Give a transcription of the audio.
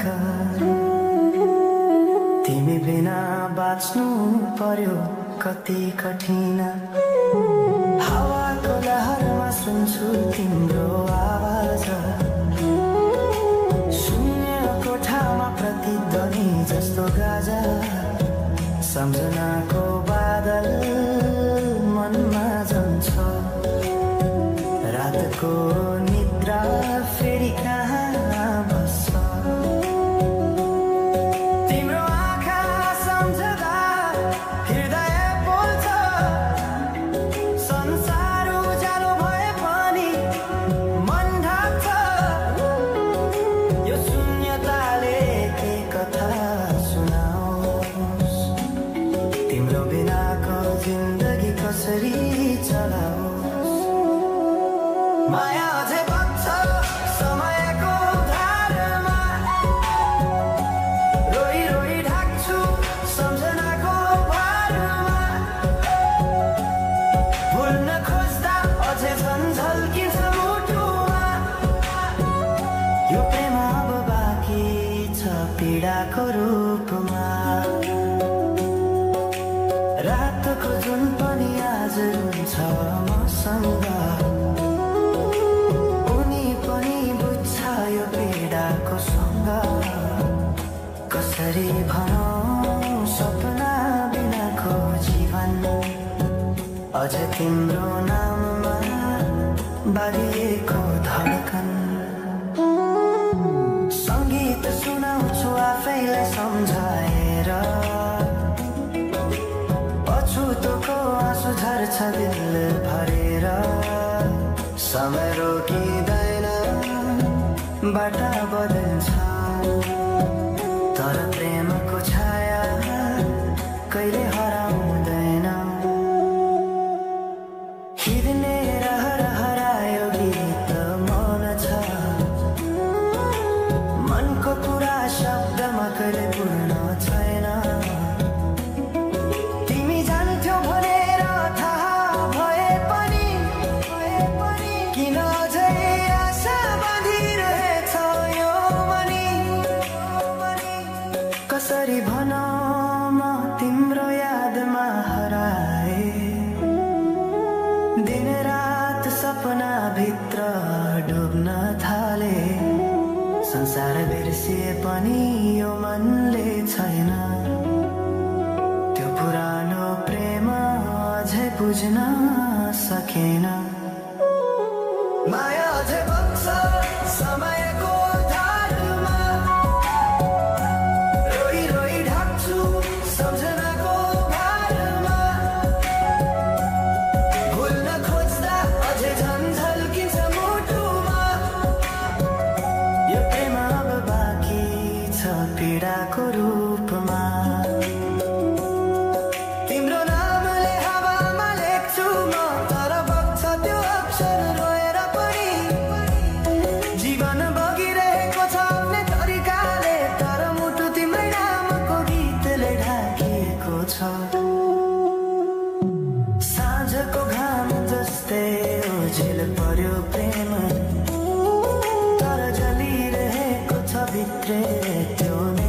का तिमी बिना बाँच्नु पर्यो कति कठिन हावाको लहरमा सुन्छु तिम्रो आवाज शून्य कोठामा प्रतिध्वनि जस्तो गाजा सम्झनाको बादल मनमा जन्छ रातको निद्रा फेरि कहाँ बस्छ तिम्रो आँखा सम्झदा हृदय बोल्छ संसार उज्यालो भए पनि मन ढाक्छ यो शून्यताले के कथा सुनाओस् तिम्रो बिनाको जिन्दगी कसरी चलाओस् माया अझै बग्छ समयको धारमा रोई रोई ढाक्छु सम्झनाको भारमा भुल्न खोज्दा अझै झन्झल्किन्छ मुटुमा यो प्रेम अब बाँकी छ पीडाको रूपमा रातको जुन पनि आज रुन्छ मसँग यो पीडाको सँग कसरी भनौं सपना बिनाको जीवन अझ तिम्रो नाममा बारिएको धडकन संगीत सुनाउँछु आफैलाई सम्झाएर अछुतोको आँसु झर्छ दिल भरेर समय रोकिँदैन बाटा बदल्छ तर प्रेमको छाया कहिले हराउँदैन हिँड्ने हरायो गीत मन छ मनको कुरा शब्दमा कहिले पूर्ण छैन तिमी जान्थ्यौ भनेर थाहा भए पनि किन अझै आशा कसरी भनौं म तिम्रो यादमा हराए दिन रात सपना भित्र डुब्न थाले संसार बिर्सिए पनि यो मनले छैन त्यो पुरानो प्रेम अझै बुझ्न सकेन माया अझै बग्छ समयको पीडाको रूपमा तिम्रो नामले हावामा लेख्छु म तर बग्छ त्यो अक्षर रोएर पनि जीवन बगिरहेको छ आफ्नै तरिकाले तर मुटु तिम्रै नामको गीतले ढाकिएको छ साँझको घाम जस्तै ओझेल पर्यो प्रेम तर जलिरहेको छ भित्रै त्यो